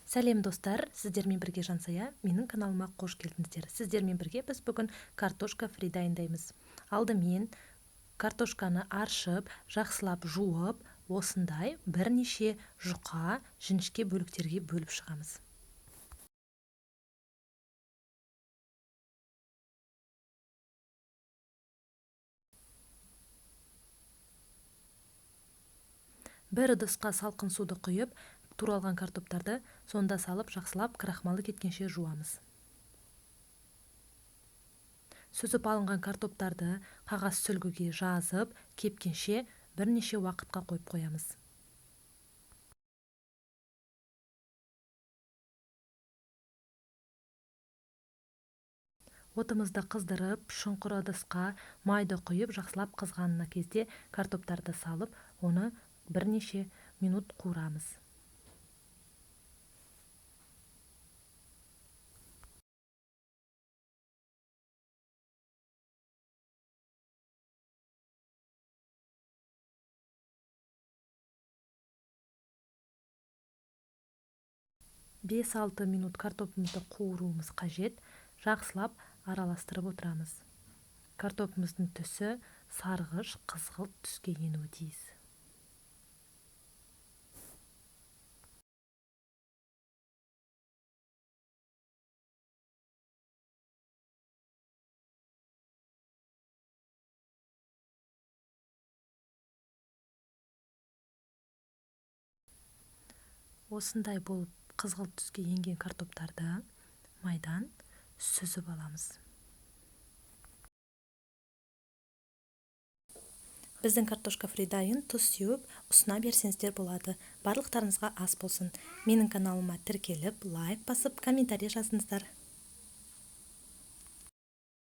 Сәлем достар, сіздермен бірге Жансая, менің каналыма қош келдіңіздер. Сіздермен бірге біз бүгін картошка фри дайындаймыз. Алдымен картошканы аршып, жақсылап жуып, осындай бірнеше жұқа жіңішке бөліктерге бөліп шығамыз. Бір ыдысқа салқын суды құйып, туралған картоптарды сонда салып, жақсылап крахмалы кеткенше жуамыз. Сүзіп алынған картоптарды қағаз сүлгіге жазып, кепкенше бірнеше уақытқа қойып қоямыз. Отымызды қыздырып, шұңқыр ыдысқа майды құйып, жақсылап қызғанына кезде картоптарды салып, оны бірнеше минут қуырамыз. Бес-алты минут картопымызды қуыруымыз қажет. Жақсылап араластырып отырамыз. Картопымыздың түсі сарғыш, қызғылт түске енуі тиіс. Осындай болып қызғылт түске енген картоптарды майдан сүзіп аламыз. Біздің картошка фри дайын. Тұз сеуіп, ұсына берсеңіздер болады. Барлықтарыңызға ас болсын. Менің каналыма тіркеліп, лайк басып, комментарий жазыңыздар.